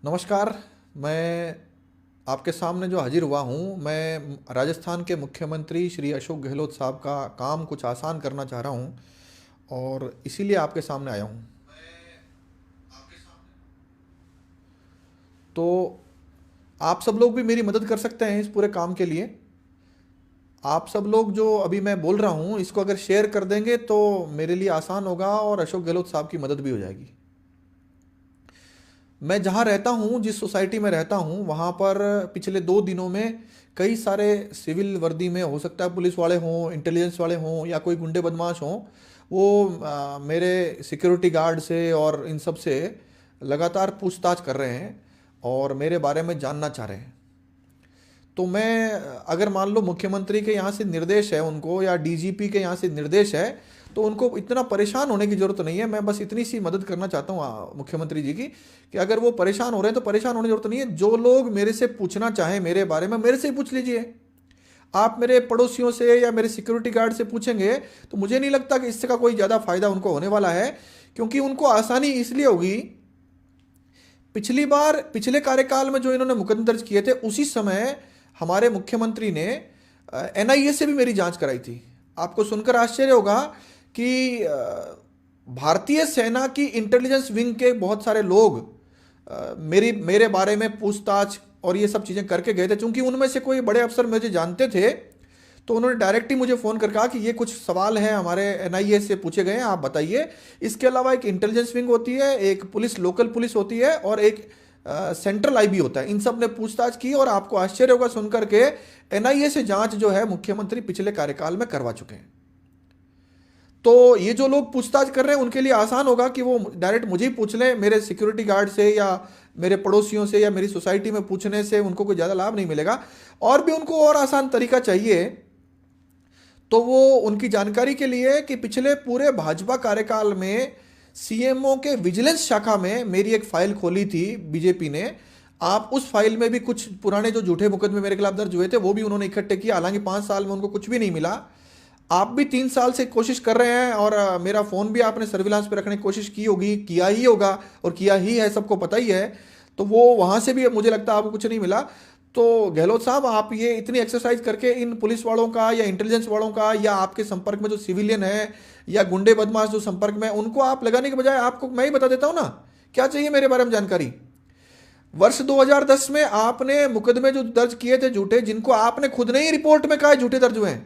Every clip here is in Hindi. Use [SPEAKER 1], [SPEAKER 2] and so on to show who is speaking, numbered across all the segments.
[SPEAKER 1] नमस्कार। मैं आपके सामने जो हाजिर हुआ हूँ, मैं राजस्थान के मुख्यमंत्री श्री अशोक गहलोत साहब का काम कुछ आसान करना चाह रहा हूँ और इसीलिए आपके सामने आया हूँ। तो आप सब लोग भी मेरी मदद कर सकते हैं इस पूरे काम के लिए। आप सब लोग जो अभी मैं बोल रहा हूँ इसको अगर शेयर कर देंगे तो मेरे लिए आसान होगा और अशोक गहलोत साहब की मदद भी हो जाएगी। मैं जहाँ रहता हूँ, जिस सोसाइटी में रहता हूँ, वहाँ पर पिछले 2 दिनों में कई सारे सिविल वर्दी में, हो सकता है पुलिस वाले हों, इंटेलिजेंस वाले हों या कोई गुंडे बदमाश हों, वो मेरे सिक्योरिटी गार्ड से और इन सब से लगातार पूछताछ कर रहे हैं और मेरे बारे में जानना चाह रहे हैं। तो मैं, अगर मान लो मुख्यमंत्री के यहाँ से निर्देश है उनको या डीजीपी के यहाँ से निर्देश है, तो उनको इतना परेशान होने की ज़रूरत नहीं है। मैं बस इतनी सी मदद करना चाहता हूँ मुख्यमंत्री जी की, कि अगर वो परेशान हो रहे हैं तो परेशान होने की ज़रूरत नहीं है। जो लोग मेरे से पूछना चाहें मेरे बारे में, मेरे से ही पूछ लीजिए। आप मेरे पड़ोसियों से या मेरे सिक्योरिटी गार्ड से पूछेंगे तो मुझे नहीं लगता कि इससे का कोई ज़्यादा फायदा उनको होने वाला है, क्योंकि उनको आसानी इसलिए होगी। पिछली बार, पिछले कार्यकाल में जो इन्होंने मुकदमे दर्ज किए थे, उसी समय हमारे मुख्यमंत्री ने एनआईए से भी मेरी जांच कराई थी। आपको सुनकर आश्चर्य होगा कि भारतीय सेना की इंटेलिजेंस विंग के बहुत सारे लोग मेरे बारे में पूछताछ और ये सब चीज़ें करके गए थे। चूंकि उनमें से कोई बड़े अफसर मुझे जानते थे, तो उन्होंने डायरेक्ट ही मुझे फ़ोन कर कहा कि ये कुछ सवाल हैं हमारे एनआईए से पूछे गए हैं, आप बताइए। इसके अलावा एक इंटेलिजेंस विंग होती है, एक पुलिस, लोकल पुलिस होती है, और एक सेंट्रल आईबी होता है। इन सब ने पूछताछ की और आपको आश्चर्य होगा सुनकर के, एनआईए से जांच जो है मुख्यमंत्री पिछले कार्यकाल में करवा चुके हैं। तो ये जो लोग पूछताछ कर रहे हैं उनके लिए आसान होगा कि वो डायरेक्ट मुझे ही पूछ लें। मेरे सिक्योरिटी गार्ड से या मेरे पड़ोसियों से या मेरी सोसाइटी में पूछने से उनको कोई ज़्यादा लाभ नहीं मिलेगा। और भी उनको और आसान तरीका चाहिए तो वो उनकी जानकारी के लिए कि पिछले पूरे भाजपा कार्यकाल में सीएमओ के विजिलेंस शाखा में मेरी एक फाइल खोली थी बीजेपी ने। आप उस फाइल में भी कुछ पुराने जो झूठे मुकदमे मेरे खिलाफ दर्ज हुए थे वो भी उन्होंने इकट्ठे किया। हालांकि 5 साल में उनको कुछ भी नहीं मिला। आप भी 3 साल से कोशिश कर रहे हैं और मेरा फ़ोन भी आपने सर्विलांस पे रखने की कोशिश की होगी, किया ही होगा और किया ही है, सबको पता ही है। तो वो वहाँ से भी मुझे लगता है आपको कुछ नहीं मिला। तो गहलोत साहब, आप ये इतनी एक्सरसाइज करके इन पुलिस वालों का या इंटेलिजेंस वालों का या आपके संपर्क में जो सिविलियन है या गुंडे बदमाश जो संपर्क में, उनको आप लगाने के बजाय आपको मैं ही बता देता हूँ ना क्या चाहिए मेरे बारे में जानकारी। वर्ष 2010 में आपने मुकदमे जो दर्ज किए थे झूठे, जिनको आपने खुद ने ही रिपोर्ट में कहा झूठे दर्ज हुए हैं,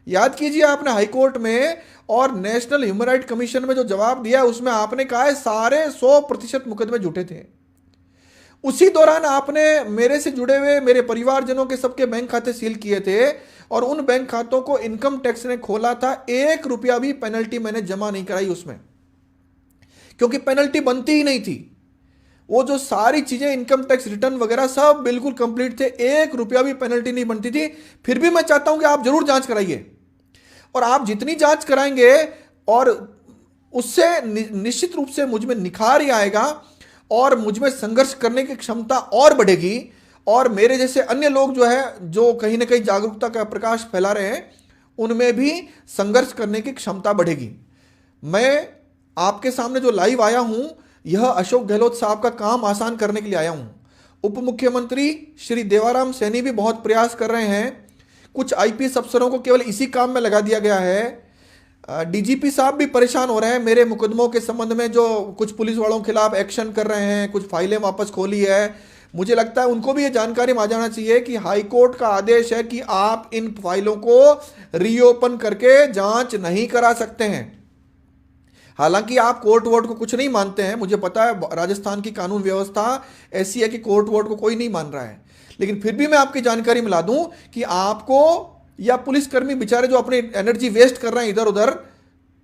[SPEAKER 1] याद कीजिए। आपने हाई कोर्ट में और नेशनल ह्यूमन राइट कमीशन में जो जवाब दिया उसमें आपने कहा है सारे 100% मुकदमे झूठे थे। उसी दौरान आपने मेरे से जुड़े हुए मेरे परिवारजनों के सबके बैंक खाते सील किए थे और उन बैंक खातों को इनकम टैक्स ने खोला था। 1 रुपया भी पेनल्टी मैंने जमा नहीं कराई उसमें, क्योंकि पेनल्टी बनती ही नहीं थी। वो जो सारी चीजें, इनकम टैक्स रिटर्न वगैरह सब बिल्कुल कंप्लीट थे, 1 रुपया भी पेनल्टी नहीं बनती थी। फिर भी मैं चाहता हूं कि आप जरूर जांच कराइए, और आप जितनी जांच कराएंगे और उससे निश्चित रूप से मुझ में निखार ही आएगा और मुझ में संघर्ष करने की क्षमता और बढ़ेगी। और मेरे जैसे अन्य लोग जो है, जो कहीं ना कहीं जागरूकता का प्रकाश फैला रहे हैं, उनमें भी संघर्ष करने की क्षमता बढ़ेगी। मैं आपके सामने जो लाइव आया हूं, यह अशोक गहलोत साहब का काम आसान करने के लिए आया हूं। उप मुख्यमंत्री श्री देवाराम सैनी भी बहुत प्रयास कर रहे हैं। कुछ आईपीएस अफसरों को केवल इसी काम में लगा दिया गया है। डीजीपी साहब भी परेशान हो रहे हैं मेरे मुकदमों के संबंध में, जो कुछ पुलिस वालों के खिलाफ एक्शन कर रहे हैं, कुछ फाइलें वापस खोली है। मुझे लगता है उनको भी ये जानकारी में आ जाना चाहिए कि हाई कोर्ट का आदेश है कि आप इन फाइलों को रीओपन करके जांच नहीं करा सकते हैं। हालांकि आप कोर्ट वोर्ट को कुछ नहीं मानते हैं, मुझे पता है राजस्थान की कानून व्यवस्था ऐसी है कि कोर्ट वोर्ट को कोई नहीं मान रहा है, लेकिन फिर भी मैं आपकी जानकारी मिला दूं कि आपको या पुलिसकर्मी बेचारे जो अपनी एनर्जी वेस्ट कर रहे हैं इधर उधर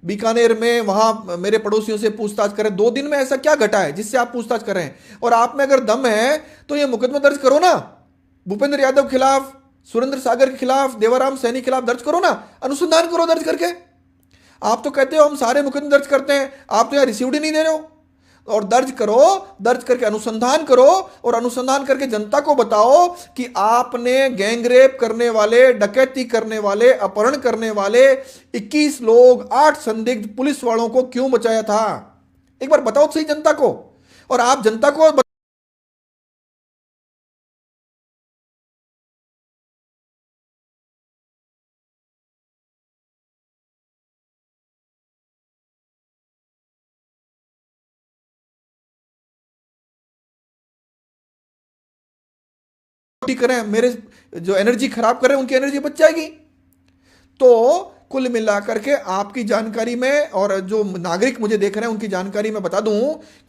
[SPEAKER 1] बीकानेर में, वहां मेरे पड़ोसियों से पूछताछ करें। 2 दिन में ऐसा क्या घटा है जिससे आप पूछताछ कर रहे हैं? और आप में अगर दम है तो ये मुकदमा दर्ज करो ना, भूपेंद्र यादव के खिलाफ, सुरेंद्र सागर के खिलाफ, देवाराम सैनी के खिलाफ दर्ज करो ना, अनुसंधान करो दर्ज करके। आप तो कहते हो हम सारे मुकदमे दर्ज करते हैं, आप तो यार रिसीव्ड ही नहीं दे रहे हो। और दर्ज करो, दर्ज करके अनुसंधान करो और अनुसंधान करके जनता को बताओ कि आपने गैंगरेप करने वाले, डकैती करने वाले, अपहरण करने वाले 21 लोग, 8 संदिग्ध पुलिस वालों को क्यों बचाया था। एक बार बताओ सही जनता को। और आप जनता को ठीक करें, मेरे जो एनर्जी खराब कर रहे हैं उनकी एनर्जी बच जाएगी। तो कुल मिलाकर के आपकी जानकारी में और जो नागरिक मुझे देख रहे हैं उनकी जानकारी में बता दूं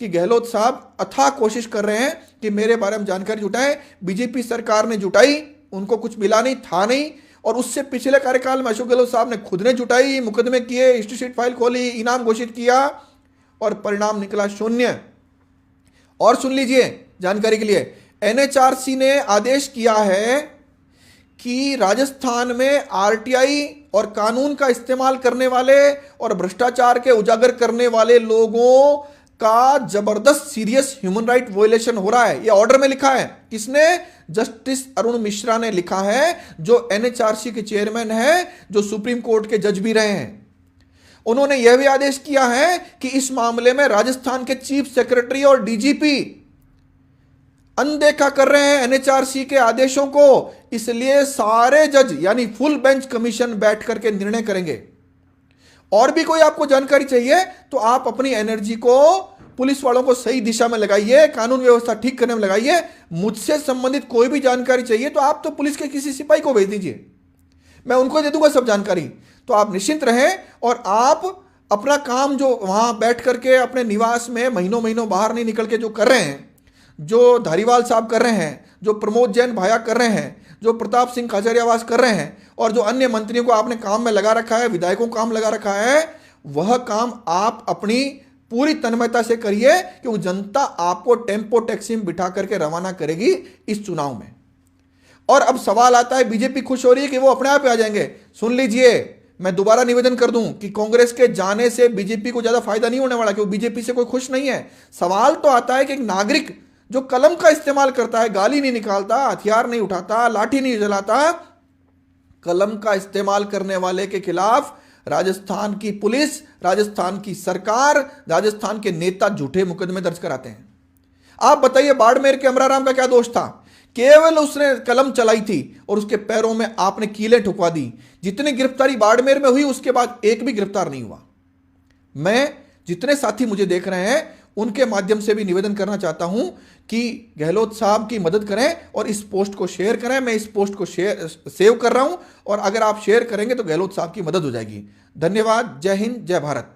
[SPEAKER 1] कि गहलोत साहब अथाह कोशिश कर रहे हैं कि मेरे बारे में जानकारी जुटाएं। बीजेपी सरकार ने जुटाई, उनको कुछ मिला नहीं, था नहीं, और उससे पिछले कार्यकाल में अशोक गहलोत साहब ने खुद ने जुटाई, मुकदमे किए, हिस्ट्री फाइल खोली, इनाम घोषित किया और परिणाम निकला शून्य। और सुन लीजिए जानकारी के लिए, एनएचआरसी ने आदेश किया है कि राजस्थान में आरटीआई और कानून का इस्तेमाल करने वाले और भ्रष्टाचार के उजागर करने वाले लोगों का जबरदस्त सीरियस ह्यूमन राइट वायलेशन हो रहा है। यह ऑर्डर में लिखा है। किसने? जस्टिस अरुण मिश्रा ने लिखा है, जो एनएचआरसी के चेयरमैन है, जो सुप्रीम कोर्ट के जज भी रहे हैं। उन्होंने यह भी आदेश किया है कि इस मामले में राजस्थान के चीफ सेक्रेटरी और डीजीपी अनदेखा कर रहे हैं एनएचआरसी के आदेशों को, इसलिए सारे जज यानी फुल बेंच कमीशन बैठ करके निर्णय करेंगे। और भी कोई आपको जानकारी चाहिए तो आप अपनी एनर्जी को पुलिस वालों को सही दिशा में लगाइए, कानून व्यवस्था ठीक करने में लगाइए। मुझसे संबंधित कोई भी जानकारी चाहिए तो आप तो पुलिस के किसी सिपाही को भेज दीजिए, मैं उनको दे दूंगा सब जानकारी। तो आप निश्चिंत रहें और आप अपना काम जो वहां बैठ करके अपने निवास में महीनों महीनों बाहर नहीं निकल के जो कर रहे हैं, जो धारीवाल साहब कर रहे हैं, जो प्रमोद जैन भाया कर रहे हैं, जो प्रताप सिंह खाचरियावास कर रहे हैं, और जो अन्य मंत्रियों को आपने काम में लगा रखा है, विधायकों को काम लगा रखा है, वह काम आप अपनी पूरी तन्मयता से करिए, क्योंकि जनता आपको टेम्पो टैक्सी में बिठा करके रवाना करेगी इस चुनाव में। और अब सवाल आता है, बीजेपी खुश हो रही है कि वो अपने आप आ जाएंगे। सुन लीजिए, मैं दोबारा निवेदन कर दूं कि कांग्रेस के जाने से बीजेपी को ज्यादा फायदा नहीं होने वाला, क्योंकि बीजेपी से कोई खुश नहीं है। सवाल तो आता है कि एक नागरिक जो कलम का इस्तेमाल करता है, गाली नहीं निकालता, हथियार नहीं उठाता, लाठी नहीं जलाता, कलम का इस्तेमाल करने वाले के खिलाफ राजस्थान की पुलिस, राजस्थान की सरकार, राजस्थान के नेता झूठे मुकदमे दर्ज कराते हैं। आप बताइए, बाड़मेर के अमराराम का क्या दोष था? केवल उसने कलम चलाई थी और उसके पैरों में आपने कीलें ठुकवा दी। जितनी गिरफ्तारी बाड़मेर में हुई उसके बाद एक भी गिरफ्तार नहीं हुआ। मैं जितने साथी मुझे देख रहे हैं उनके माध्यम से भी निवेदन करना चाहता हूं कि गहलोत साहब की मदद करें और इस पोस्ट को शेयर करें। मैं इस पोस्ट को सेव कर रहा हूं और अगर आप शेयर करेंगे तो गहलोत साहब की मदद हो जाएगी। धन्यवाद। जय हिंद, जय भारत।